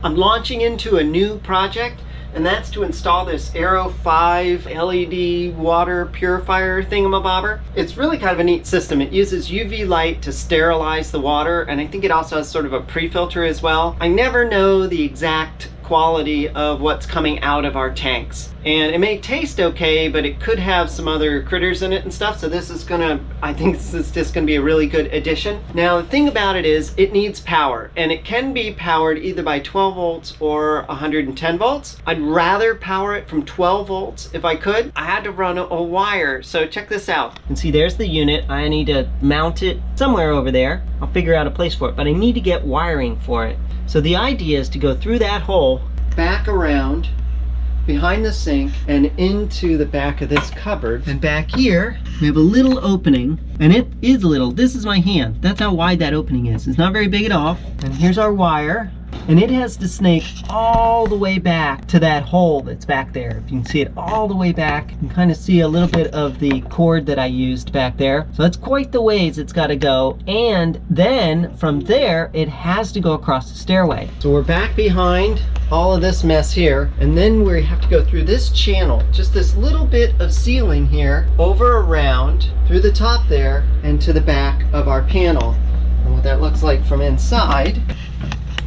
I'm launching into a new project, and that's to install this Arrow 5 LED water purifier thingamabobber. It's really kind of a neat system. It uses UV light to sterilize the water, and I think it also has sort of a pre-filter as well. I never know the exact quality of what's coming out of our tanks, and it may taste okay, but it could have some other critters in it and stuff. So this is gonna, I think this is just gonna be a really good addition. Now the thing about it is it needs power, and it can be powered either by 12 volts or 110 volts. I'd rather power it from 12 volts if I could. I had to run a wire, so check this out. And see, there's the unit. I need to mount it somewhere over there. I'll figure out a place for it, but I need to get wiring for it. So the idea is to go through that hole, back around behind the sink and into the back of this cupboard. And back here we have a little opening, and it is little. This is my hand. That's how wide that opening is. It's not very big at all. And here's our wire, and it has to snake all the way back to that hole that's back there. If you can see it all the way back, you can kind of see a little bit of the cord that I used back there. So that's quite the ways it's got to go. And then from there, it has to go across the stairway. So we're back behind all of this mess here, and then we have to go through this channel, just this little bit of ceiling here, over around, through the top there, and to the back of our panel. And what that looks like from inside,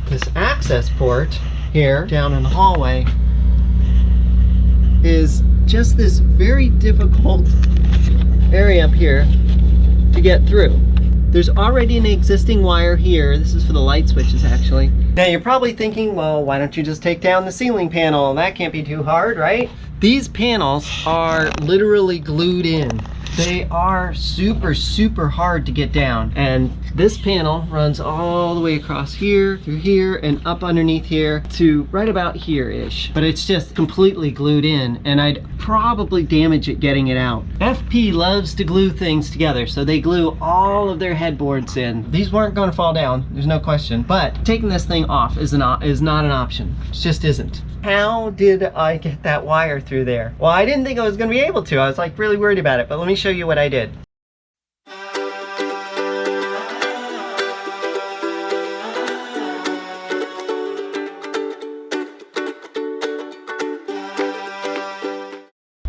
this access port here down in the hallway is just this very difficult area up here to get through. There's already an existing wire here. This is for the light switches, actually. Now you're probably thinking, well, why don't you just take down the ceiling panel? That can't be too hard, right? These panels are literally glued in. They are super, super hard to get down. And this panel runs all the way across here, through here, and up underneath here to right about here-ish. But it's just completely glued in, and I'd probably damage it getting it out. FP loves to glue things together, so they glue all of their headboards in. These weren't going to fall down, there's no question. But taking this thing off is not an option. It just isn't. How did I get that wire through there? Well, I didn't think I was going to be able to. I was like really worried about it, but let me show you what I did.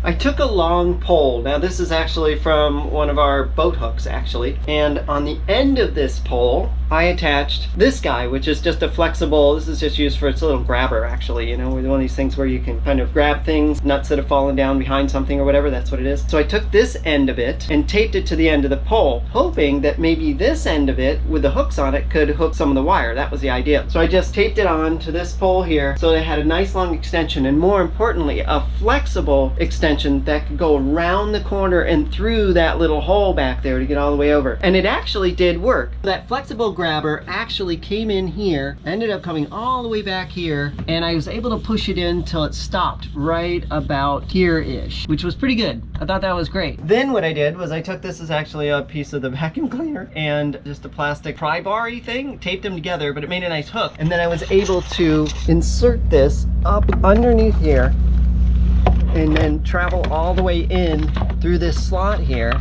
I took a long pole. Now this is actually from one of our boat hooks, actually. And on the end of this pole, I attached this guy, which is just a flexible, this is just used for its little grabber, actually, you know, one of these things where you can kind of grab things, nuts that have fallen down behind something or whatever, that's what it is. So I took this end of it and taped it to the end of the pole, hoping that maybe this end of it, with the hooks on it, could hook some of the wire. That was the idea. So I just taped it on to this pole here, so it had a nice long extension, and more importantly, a flexible extension that could go around the corner and through that little hole back there to get all the way over. And it actually did work. That flexible grabber actually came in here, ended up coming all the way back here, and I was able to push it in until it stopped right about here-ish, which was pretty good. I thought that was great. Then what I did was I took, this is actually a piece of the vacuum cleaner, and just a plastic pry bar-y thing, taped them together, but it made a nice hook. And then I was able to insert this up underneath here and then travel all the way in through this slot here.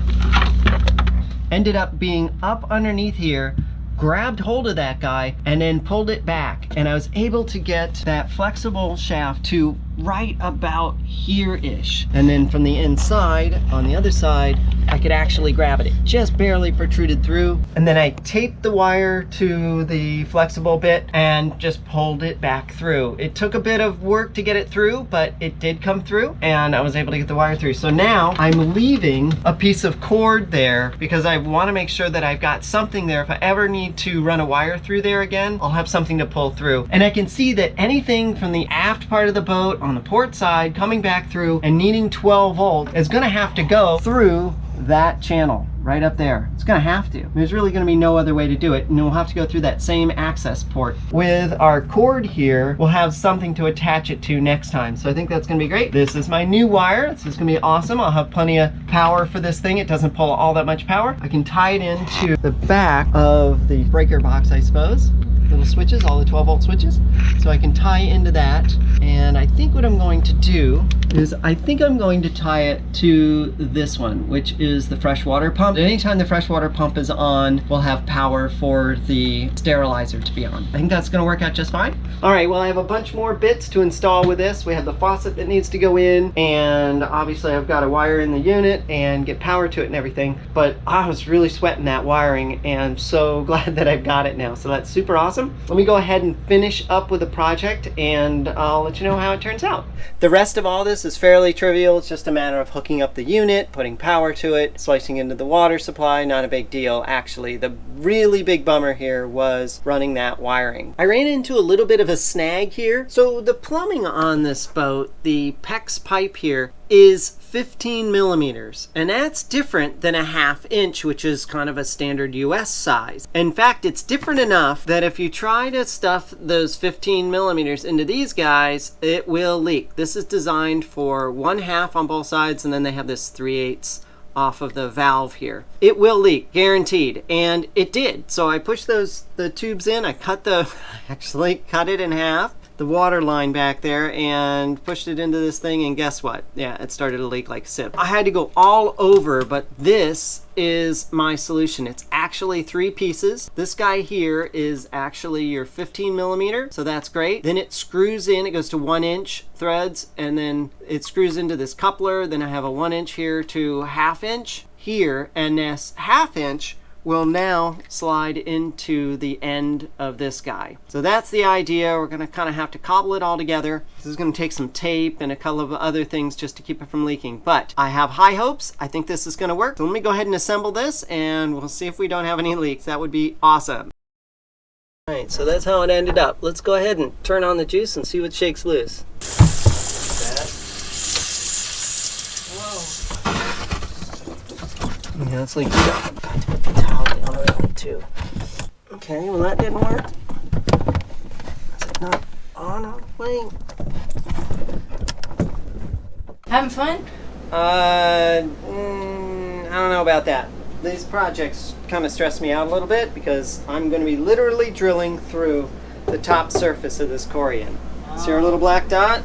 Ended up being up underneath here, grabbed hold of that guy, and then pulled it back. And I was able to get that flexible shaft to right about here-ish. And then from the inside, on the other side, I could actually grab it. It just barely protruded through. And then I taped the wire to the flexible bit and just pulled it back through. It took a bit of work to get it through, but it did come through, and I was able to get the wire through. So now I'm leaving a piece of cord there because I want to make sure that I've got something there. If I ever need to run a wire through there again, I'll have something to pull through. And I can see that anything from the aft part of the boat on the port side coming back through and needing 12 volt is going to have to go through that channel right up there. It's gonna have to. There's really gonna be no other way to do it, and we'll have to go through that same access port. With our cord here, we'll have something to attach it to next time. So I think that's gonna be great. This is my new wire. This is gonna be awesome. I'll have plenty of power for this thing. It doesn't pull all that much power. I can tie it into the back of the breaker box, I suppose. Little switches, all the 12 volt switches. So I can tie into that, and I think what I'm going to do is I think I'm going to tie it to this one, which is the freshwater pump. Anytime the freshwater pump is on, we'll have power for the sterilizer to be on. I think that's gonna work out just fine. All right, well, I have a bunch more bits to install with this. We have the faucet that needs to go in, and obviously I've got to wire in the unit and get power to it and everything, but I was really sweating that wiring, and so glad that I've got it now. So that's super awesome. Let me go ahead and finish up with the project, and I'll let you know how it turns out. The rest of all this is fairly trivial. It's just a matter of hooking up the unit, putting power to it, splicing into the water supply. Not a big deal, actually. The really big bummer here was running that wiring. I ran into a little bit of a snag here. So the plumbing on this boat, the PEX pipe here, is 15 millimeters, and that's different than a 1/2 inch, which is kind of a standard US size. In fact, it's different enough that if you try to stuff those 15 millimeters into these guys, it will leak. This is designed for 1/2 on both sides, and then they have this 3/8 off of the valve here. It will leak, guaranteed, and it did. So I pushed the tubes in, I actually cut it in half, the water line back there, and pushed it into this thing, and guess what? Yeah, it started to leak like sip. I had to go all over, but this is my solution. It's actually 3 pieces. This guy here is actually your 15 millimeter, so that's great. Then it screws in, it goes to 1 inch threads, and then it screws into this coupler. Then I have a 1 inch here to 1/2 inch here, and this 1/2 inch will now slide into the end of this guy. So that's the idea. We're gonna kind of have to cobble it all together. This is gonna take some tape and a couple of other things just to keep it from leaking, but I have high hopes. I think this is gonna work. So let me go ahead and assemble this, and we'll see if we don't have any leaks. That would be awesome. All right, so that's how it ended up. Let's go ahead and turn on the juice and see what shakes loose. Yeah, it's leaking. I've got to put the towel down on that one too. Okay, well that didn't work. Is it not on? Wait. Having fun? I don't know about that. These projects kind of stress me out a little bit because I'm going to be literally drilling through the top surface of this corian. See our little black dot?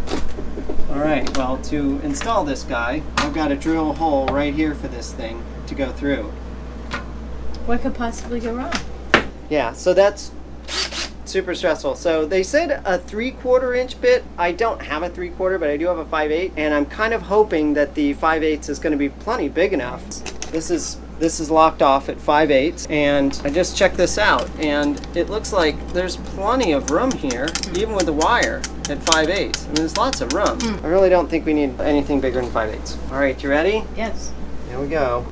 All right, well, to install this guy, I've got to drill a hole right here for this thing to go through. What could possibly go wrong? Yeah, so that's super stressful. So they said a 3/4 inch bit. I don't have a 3/4, but I do have a 5/8, and I'm kind of hoping that the 5/8 is going to be plenty big enough. This is locked off at 5/8, and I just checked this out, and it looks like there's plenty of room here, even with the wire at 5/8. I mean, there's lots of room. I really don't think we need anything bigger than 5/8. All right, you ready? Yes. Here we go.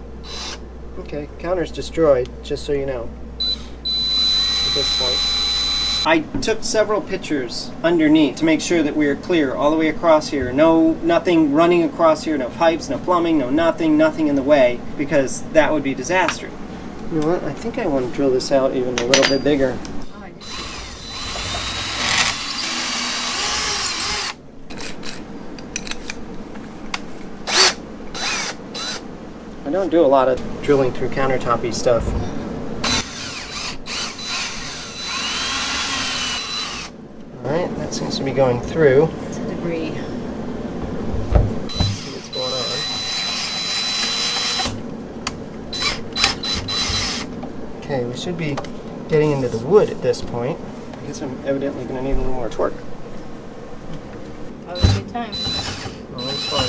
Okay, counter's destroyed, just so you know, at this point. I took several pictures underneath to make sure that we are clear all the way across here. Nothing running across here, no pipes, no plumbing, nothing in the way, because that would be disaster. You know what? I think I want to drill this out even a little bit bigger. I don't do a lot of drilling through countertop-y stuff. Alright, that seems to be going through. It's a debris. Let's see what's going on. Okay, we should be getting into the wood at this point. I guess I'm evidently going to need a little more torque. Always a good time. Always fun.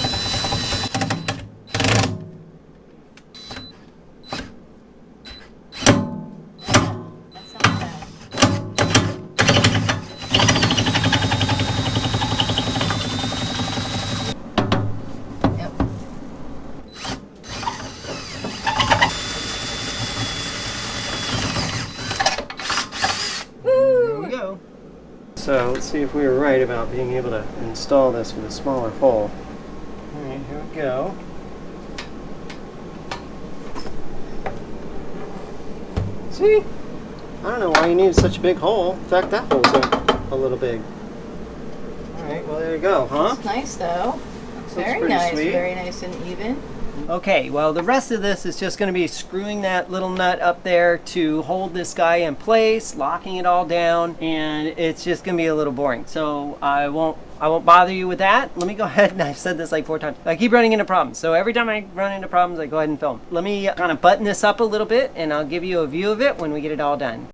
So let's see if we were right about being able to install this with a smaller hole. Alright, here we go. See? I don't know why you need such a big hole. In fact, that hole's a little big. Alright, well there you go, huh? It's nice though. Looks Very pretty nice, sweet. very nice and even. Okay, well the rest of this is just going to be screwing that little nut up there to hold this guy in place, locking it all down, and it's just going to be a little boring. So I won't bother you with that. Let me go ahead, and I've said this like 4 times. I keep running into problems. So every time I run into problems, I go ahead and film. Let me kind of button this up a little bit, and I'll give you a view of it when we get it all done.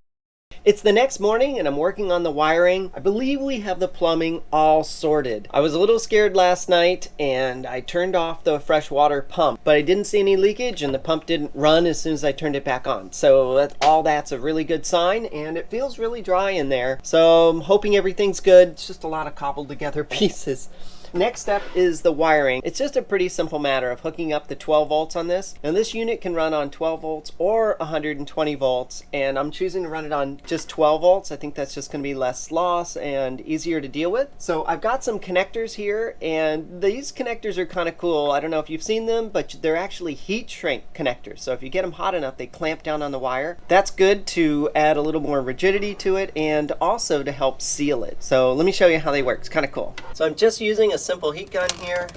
It's the next morning and I'm working on the wiring. I believe we have the plumbing all sorted. I was a little scared last night and I turned off the fresh water pump, but I didn't see any leakage and the pump didn't run as soon as I turned it back on. So that's a really good sign, and it feels really dry in there. So I'm hoping everything's good. It's just a lot of cobbled together pieces. Next step is the wiring. It's just a pretty simple matter of hooking up the 12 volts on this. Now this unit can run on 12 volts or 120 volts, and I'm choosing to run it on just 12 volts. I think that's just going to be less loss and easier to deal with. So I've got some connectors here, and these connectors are kind of cool. I don't know if you've seen them, but they're actually heat shrink connectors. So if you get them hot enough, they clamp down on the wire. That's good to add a little more rigidity to it and also to help seal it. So let me show you how they work. It's kind of cool. So I'm just using a simple heat gun here.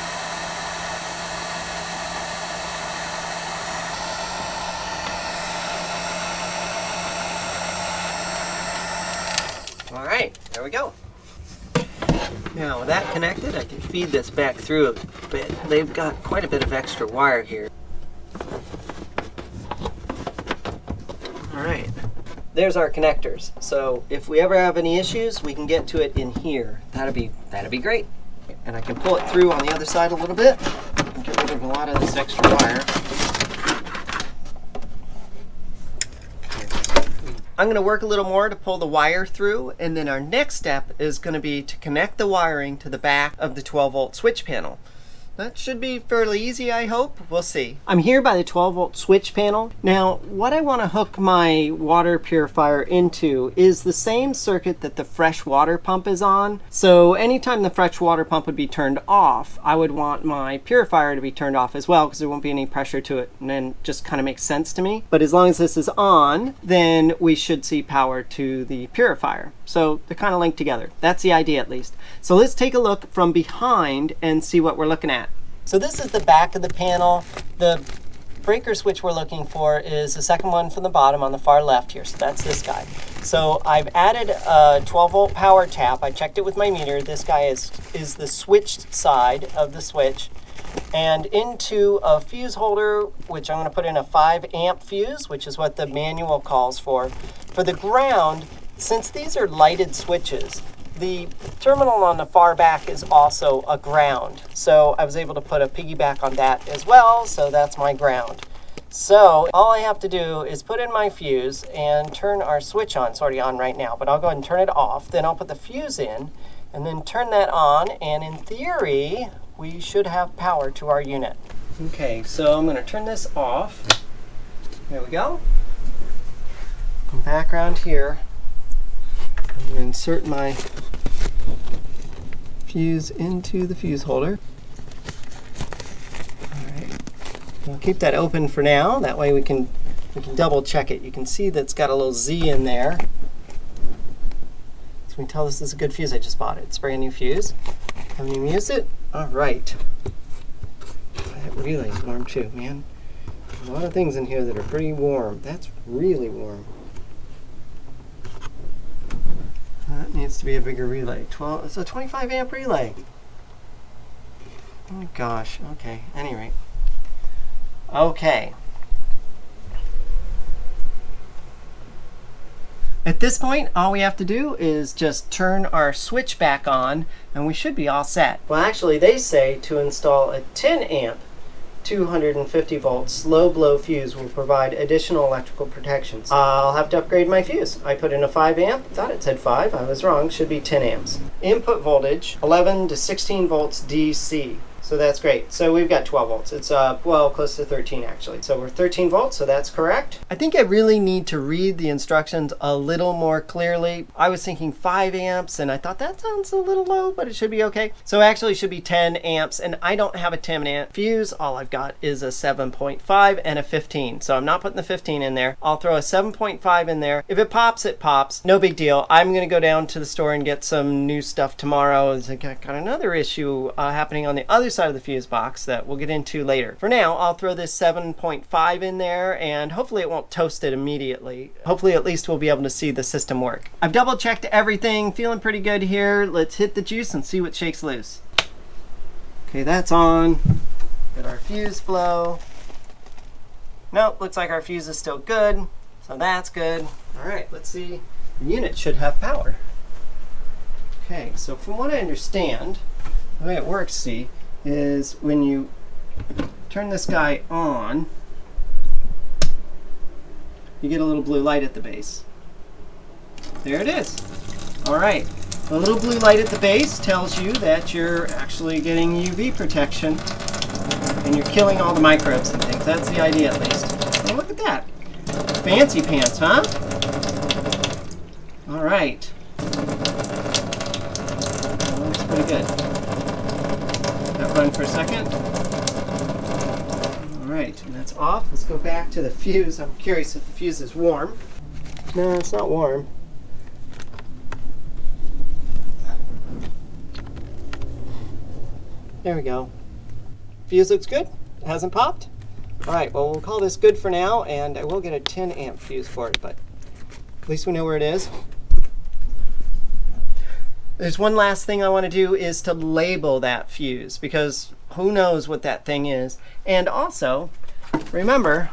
All right, there we go. Now with that connected, I can feed this back through a bit. They've got quite a bit of extra wire here. All right, there's our connectors. So if we ever have any issues, we can get to it in here. That'd be great. And I can pull it through on the other side a little bit and get rid of a lot of this extra wire. I'm going to work a little more to pull the wire through, and then our next step is going to be to connect the wiring to the back of the 12 volt switch panel. That should be fairly easy, I hope. We'll see. I'm here by the 12 volt switch panel. Now, what I want to hook my water purifier into is the same circuit that the fresh water pump is on. So anytime the fresh water pump would be turned off, I would want my purifier to be turned off as well, because there won't be any pressure to it, and then just kind of makes sense to me. But as long as this is on, then we should see power to the purifier. So they're kind of linked together. That's the idea, at least. So let's take a look from behind and see what we're looking at. So this is the back of the panel. The breaker switch we're looking for is the second one from the bottom on the far left here. So that's this guy. So I've added a 12 volt power tap. I checked it with my meter. This guy is the switched side of the switch. And into a fuse holder, which I'm going to put in a 5 amp fuse, which is what the manual calls for. For the ground, since these are lighted switches, the terminal on the far back is also a ground. So I was able to put a piggyback on that as well, so that's my ground. So all I have to do is put in my fuse and turn our switch on. It's already on right now, but I'll go ahead and turn it off. Then I'll put the fuse in and then turn that on, and in theory, we should have power to our unit. Okay, so I'm going to turn this off. There we go. Come back around here. I'm going to insert my fuse into the fuse holder. All right. I'll keep that open for now. That way we can double check it. You can see that's got a little Z in there. So we can tell this is a good fuse. I just bought it. It's a brand new fuse. Haven't even used it. All right. That relay's warm too, man. A lot of things in here that are pretty warm. That's really warm. That needs to be a bigger relay. It's a 25 amp relay. Oh my gosh. Okay. Anyway. Okay. At this point, all we have to do is just turn our switch back on, and we should be all set. Well, actually, they say to install a 10 amp 250 volt slow blow fuse will provide additional electrical protections. I'll have to upgrade my fuse. I put in a 5 amp, thought it said 5, I was wrong, should be 10 amps. Input voltage 11 to 16 volts DC. So that's great. So we've got 12 volts. It's well, close to 13 actually. So we're 13 volts, so that's correct. I think I really need to read the instructions a little more clearly. I was thinking 5 amps and I thought that sounds a little low, but it should be okay. So actually it should be 10 amps, and I don't have a 10 amp fuse. All I've got is a 7.5 and a 15. So I'm not putting the 15 in there. I'll throw a 7.5 in there. If it pops, it pops. No big deal. I'm gonna go down to the store and get some new stuff tomorrow. I've got another issue happening on the other side side of the fuse box that we'll get into later. For now, I'll throw this 7.5 in there, and hopefully it won't toast it immediately. Hopefully at least we'll be able to see the system work. I've double checked everything, feeling pretty good here. Let's hit the juice and see what shakes loose. Okay, that's on. Get our fuse blow. Nope, looks like our fuse is still good, so that's good. All right, let's see. The unit should have power. Okay, so from what I understand, the way it works, see, is when you turn this guy on, you get a little blue light at the base. There it is. All right, the little blue light at the base tells you that you're actually getting UV protection and you're killing all the microbes and things. That's the idea, at least. Oh, look at that. Fancy pants, huh? All right. Looks pretty good. That run for a second. All right, and that's off. Let's go back to the fuse. I'm curious if the fuse is warm. No, it's not warm. There we go. Fuse looks good. It hasn't popped. All right, well, we'll call this good for now, and I will get a 10 amp fuse for it, but at least we know where it is. There's one last thing I want to do is to label that fuse, because who knows what that thing is. And also, remember,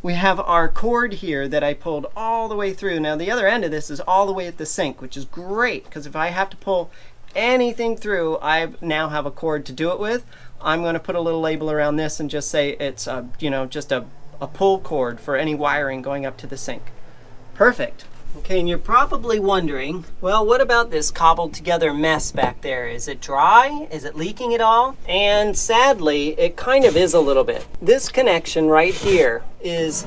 we have our cord here that I pulled all the way through. Now, the other end of this is all the way at the sink, which is great, because if I have to pull anything through, I now have a cord to do it with. I'm going to put a little label around this and just say it's a, just a pull cord for any wiring going up to the sink. Perfect. Okay, and you're probably wondering, well, what about this cobbled together mess back there? Is it dry? Is it leaking at all? And sadly, it kind of is a little bit. This connection right here is,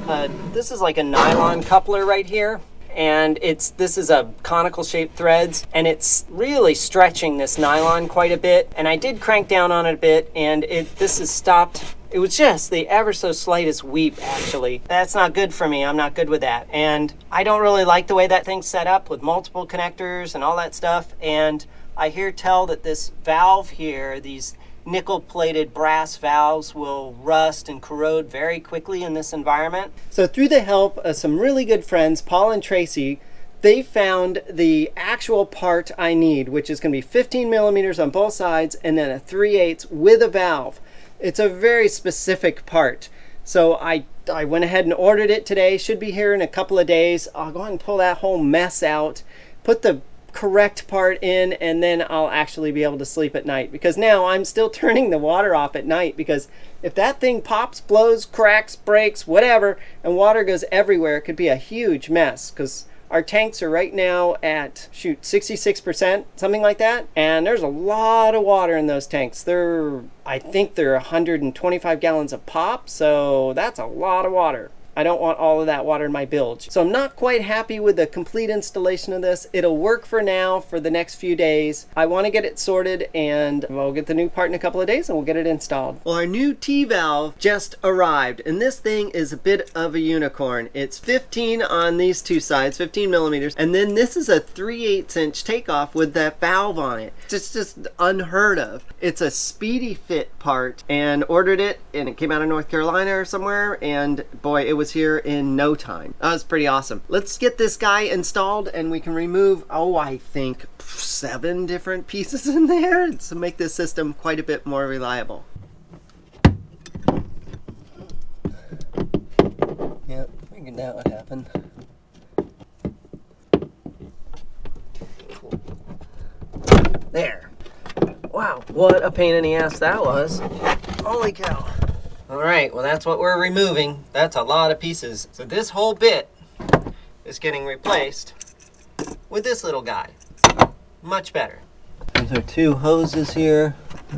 this is like a nylon coupler right here. And this is a conical shaped threads, and it's really stretching this nylon quite a bit. And I did crank down on it a bit, and this has stopped. It was just the ever so slightest weep, actually. That's not good for me. I'm not good with that. And I don't really like the way that thing's set up with multiple connectors and all that stuff. And I hear tell that this valve here, these nickel-plated brass valves, will rust and corrode very quickly in this environment. So through the help of some really good friends, Paul and Tracy, they found the actual part I need, which is going to be 15 millimeters on both sides and then a 3/8 with a valve. It's a very specific part. So I went ahead and ordered it today. Should be here in a couple of days. I'll go ahead and pull that whole mess out, put the correct part in, and then I'll actually be able to sleep at night, because now I'm still turning the water off at night, because if that thing pops, blows, cracks, breaks, whatever, and water goes everywhere, it could be a huge mess, because our tanks are right now at 66%, something like that, and there's a lot of water in those tanks. I think they're 125 gallons a pop, so that's a lot of water. I don't want all of that water in my bilge. So I'm not quite happy with the complete installation of this. It'll work for now for the next few days. I want to get it sorted, and we'll get the new part in a couple of days and we'll get it installed. Well, our new T-valve just arrived, and this thing is a bit of a unicorn. It's 15 on these two sides, 15 millimeters, and then this is a 3/8 inch takeoff with that valve on it. It's just unheard of. It's a speedy fit part, and ordered it, and it came out of North Carolina or somewhere, and boy, it was here in no time. That was pretty awesome. Let's get this guy installed, and we can remove, I think 7 different pieces in there to make this system quite a bit more reliable. Yep, figured that would happen. Cool. There. Wow, what a pain in the ass that was. Holy cow. All right, well, that's what we're removing. That's a lot of pieces. So this whole bit is getting replaced with this little guy. Much better. These are 2 hoses here.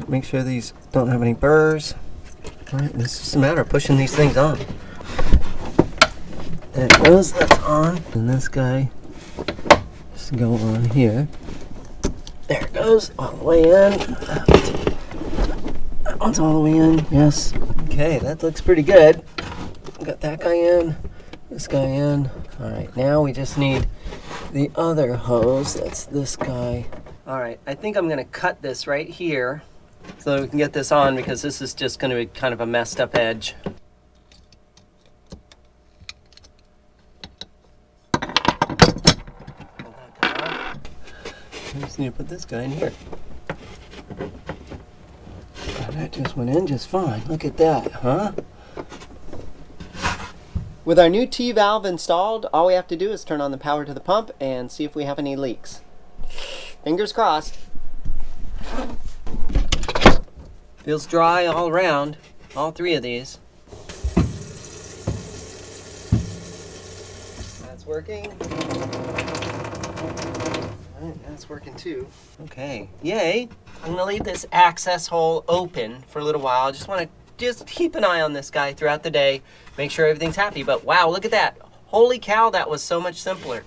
Make sure these don't have any burrs. All right, it's just a matter of pushing these things on. There it goes, that's on. And this guy just go on here. There it goes, all the way in. That one's all the way in, yes. Okay, that looks pretty good. Got that guy in, this guy in. All right, now we just need the other hose. That's this guy. All right, I think I'm gonna cut this right here so that we can get this on, because this is just going to be kind of a messed up edge. I just need to put this guy in here. Oh, that just went in just fine. Look at that, huh? With our new T-valve installed, all we have to do is turn on the power to the pump and see if we have any leaks. Fingers crossed. Feels dry all around, all three of these. That's working. Alright, that's working too. Okay, yay. I'm gonna leave this access hole open for a little while. I just wanna keep an eye on this guy throughout the day, make sure everything's happy. But wow, look at that. Holy cow, that was so much simpler.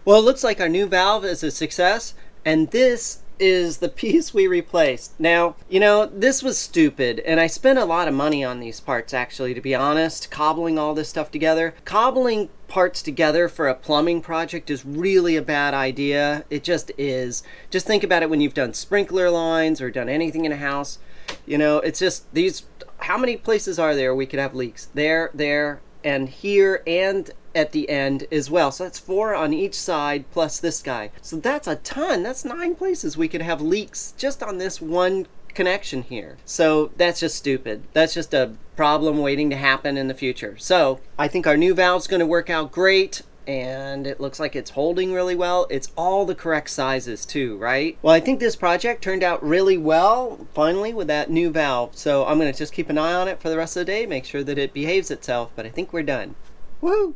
Well, it looks like our new valve is a success, and this is the piece we replaced. Now, you know, this was stupid, and I spent a lot of money on these parts, actually, to be honest, cobbling all this stuff together. Cobbling parts together for a plumbing project is really a bad idea. It just is. Just think about it when you've done sprinkler lines or done anything in a house. You know, it's just these, how many places are there we could have leaks? There, and here, and at the end as well. So that's 4 on each side plus this guy. So that's a ton. That's 9 places we could have leaks just on this one connection here. So that's just stupid. That's just a problem waiting to happen in the future. So I think our new valve's going to work out great, and it looks like it's holding really well. It's all the correct sizes too, right? Well, I think this project turned out really well, finally, with that new valve. So I'm going to just keep an eye on it for the rest of the day, make sure that it behaves itself, but I think we're done. Woohoo!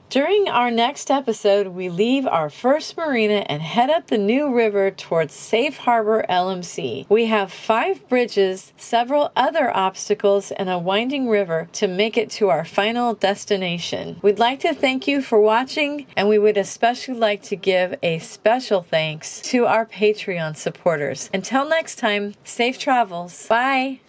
During our next episode, we leave our first marina and head up the new river towards Safe Harbor LMC. We have 5 bridges, several other obstacles, and a winding river to make it to our final destination. We'd like to thank you for watching, and we would especially like to give a special thanks to our Patreon supporters. Until next time, safe travels. Bye!